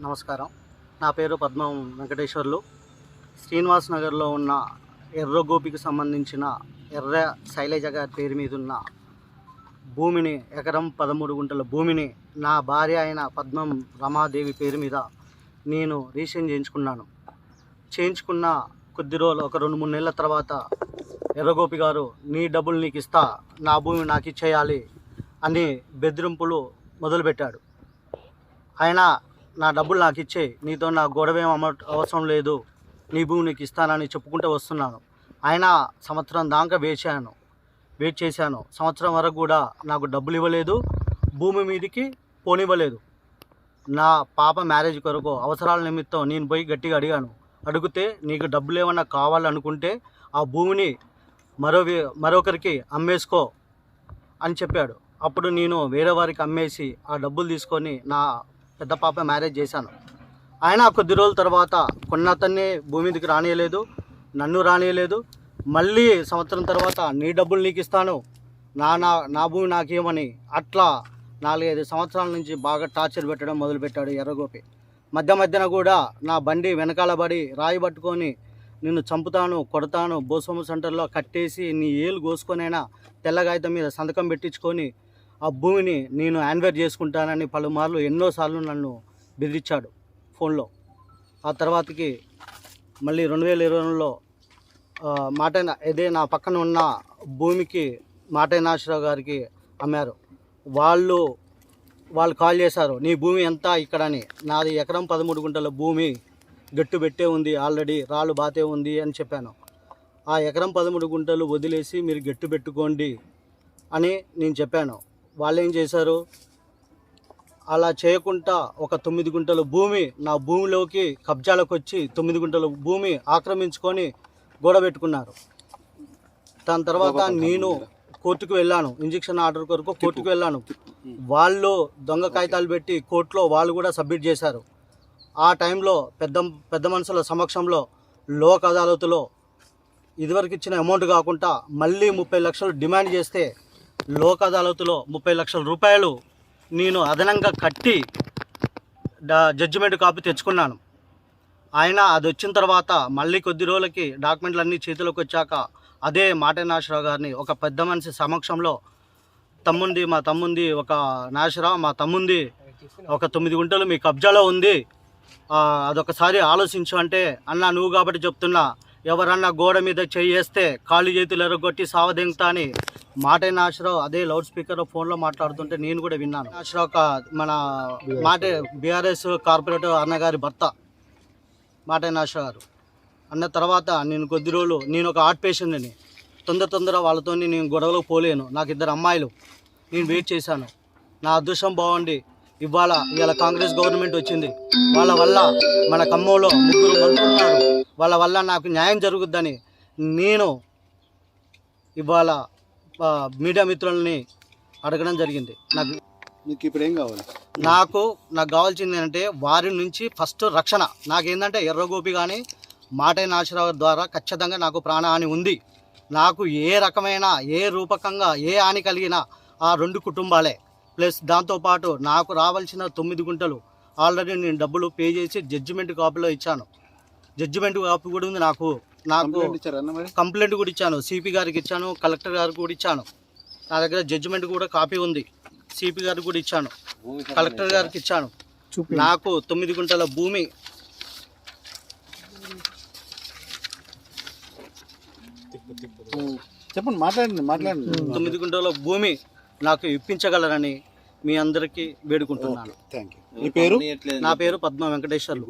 నమస్కారం. నా పేరు పద్మం వెంకటేశ్వర్లు. శ్రీనివాస్ నగర్లో ఉన్న ఎర్రగోపికి సంబంధించిన ఎర్ర శైలజ గారి పేరు మీద ఉన్న భూమిని, ఎకరం 13 గుంటల భూమిని నా భార్య అయిన పద్మం రమాదేవి పేరు మీద నేను రిజిస్ట్రేషన్ చేయించుకున్న కొద్ది రోజులు, ఒక 2-3 నెలల తర్వాత ఎర్రగోపి గారు, నీ డబ్బులు నీకు ఇస్తా, నా భూమి నాకు ఇచ్చేయాలి అని బెదిరింపులు మొదలుపెట్టాడు. ఆయన నా డబ్బులు నాకు ఇచ్చే, నీతో నా గొడవేం అవసరం లేదు, నీ భూమి నీకు ఇస్తానని చెప్పుకుంటూ వస్తున్నాను. ఆయన సంవత్సరం దాకా వెయిట్ చేశాను. సంవత్సరం వరకు కూడా నాకు డబ్బులు ఇవ్వలేదు, భూమి మీదకి పోనివ్వలేదు. నా పాప మ్యారేజ్ కొరకు అవసరాల నిమిత్తం నేను పోయి గట్టిగా అడిగితే నీకు డబ్బులు ఏమన్నా కావాలనుకుంటే ఆ భూమిని మరొకరికి అమ్మేసుకో అని చెప్పాడు. అప్పుడు నేను వేరే వారికి అమ్మేసి ఆ డబ్బులు తీసుకొని నా పెద్ద పాప మ్యారేజ్ చేశాను. ఆయన కొద్ది రోజుల తర్వాత కొన్నతన్ని భూమి మీదకి రానియలేదు, నన్ను రానియలేదు. మళ్ళీ సంవత్సరం తర్వాత నీ డబ్బులు నీకు ఇస్తాను, నా భూమి నాకేమని అట్లా 4-5 సంవత్సరాల నుంచి బాగా టార్చర్ పెట్టడం మొదలుపెట్టాడు ఎర్రగోపి. మధ్యన కూడా నా బండి వెనకాల పడి రాయి పట్టుకొని నిన్ను చంపుతాను, కొడతాను, బోసోము సెంటర్లో కట్టేసి నీ ఏలు కోసుకొనైనా తెల్ల కాగితం మీద సంతకం పెట్టించుకొని ఆ భూమిని నేను హ్యాండ్ఓవర్ చేసుకుంటానని పలుమార్లు ఎన్నోసార్లు నన్ను బెదిరించాడు ఫోన్లో. ఆ తర్వాతకి మళ్ళీ 2020లో నా పక్కన ఉన్న భూమికి మాటయ్య నాగేశ్వరరావు గారికి అమ్మారు. వాళ్ళు కాల్ చేశారు, నీ భూమి ఎంత ఇక్కడని. నాది ఎకరం 13 గుంటల భూమి, గట్టు పెట్టే ఉంది, ఆల్రెడీ రాళ్ళు బాతే ఉంది అని చెప్పాను. ఆ ఎకరం 13 గుంటలు వదిలేసి మీరు గట్టు పెట్టుకోండి అని నేను చెప్పాను. వాళ్ళు ఏం చేశారు, అలా చేయకుండా ఒక 9 గుంటల భూమి నా భూమిలోకి కబ్జాలకు వచ్చి 9 గుంటల భూమి ఆక్రమించుకొని గోడ పెట్టుకున్నారు. దాని తర్వాత నేను కోర్టుకు వెళ్ళాను, ఇంజెక్షన్ ఆర్డర్ కొరకు కోర్టుకు వెళ్ళాను. వాళ్ళు దొంగ కాగితాలు పెట్టి కోర్టులో వాళ్ళు కూడా సబ్మిట్ చేశారు. ఆ టైంలో పెద్ద మనుషుల సమక్షంలో లోక్ అదాలత్లో ఇదివరకు ఇచ్చిన అమౌంట్ కాకుండా మళ్ళీ 30 లక్షలు డిమాండ్ చేస్తే లోక్ అదాలత్లో 30 లక్షల రూపాయలు నేను అదనంగా కట్టి జడ్జిమెంట్ కాపీ తెచ్చుకున్నాను. ఆయన అది వచ్చిన తర్వాత మళ్ళీ కొద్ది రోజులకి డాక్యుమెంట్లు అన్నీ చేతిలోకి వచ్చాక అదే మాటయ్య నాగేశ్వరరావు గారిని ఒక పెద్ద మనిషి సమక్షంలో మా తమ్ముంది ఒక నాగేశ్వరరావు, మా తమ్ముంది ఒక 9 గుంటలు మీ కబ్జాలో ఉంది, అదొకసారి ఆలోచించు అంటే, అన్న నువ్వు కాబట్టి చెప్తున్నా, ఎవరన్నా గోడ మీద చేయేస్తే కాళ్ళు చేతులు ఎరగొట్టి సావదెంగుతా అని మాటయ్య నాగేశ్వరరావు అదే లౌడ్ స్పీకర్ ఫోన్లో మాట్లాడుతుంటే నేను కూడా విన్నాను. నాగేశ్వరరావు మన బీఆర్ఎస్ కార్పొరేటర్ అన్నగారి భర్త మాటయ్య నాగేశ్వరరావు గారు అన్న తర్వాత నేను కొద్ది రోజులు, నేను ఒక హార్ట్ పేషెంట్ని, తొందర వాళ్ళతో నేను గొడవలకు పోలేను. నాకు 2 అమ్మాయిలు, నేను వెయిట్ చేశాను. నా అదృష్టం బాగుండి ఇవాళ కాంగ్రెస్ గవర్నమెంట్ వచ్చింది. వాళ్ళ వల్ల మన ఖమ్మంలో 3 మంత్రులు ఉన్నారు, వాళ్ళ వల్ల నాకు న్యాయం జరుగుద్దని నేను ఇవాళ మీడియా మిత్రులని అడగడం జరిగింది. మీకు ఇప్పుడు ఏం కావాలి? నాకు కావాల్సింది ఏంటంటే వారి నుంచి ఫస్ట్ రక్షణ. నాకేంటంటే ఎర్రగోపి కానీ మాటయ్య నాగేశ్వరరావు ద్వారా ఖచ్చితంగా నాకు ప్రాణహాని ఉంది. నాకు ఏ రకమైన ఏ రూపకంగా ఏ హాని కలిగినా ఆ 2 కుటుంబాలే, ప్లస్ దాంతోపాటు నాకు రావాల్సిన 9 గుంటలు ఆల్రెడీ నేను డబ్బులు పే చేసి జడ్జిమెంట్ కాపీలో ఇచ్చాను. జడ్జిమెంట్ కాపీ కూడా ఉంది. నాకు కంప్లైంట్ కూడా ఇచ్చాను, సిపి గారికి ఇచ్చాను, కలెక్టర్ గారికి కూడా ఇచ్చాను. నా దగ్గర జడ్జిమెంట్ కూడా కాపీ ఉంది, సిపి గారికి కూడా ఇచ్చాను, కలెక్టర్ గారికి ఇచ్చాను. నాకు 9 గుంటల భూమి చెప్పండి, మాట్లాడండి. 9 గుంటల భూమి నాకు ఇప్పించగలరని మీ అందరికీ వేడుకుంటున్నాను. మీ పేరు? నా పేరు పద్మ వెంకటేశ్వర్లు.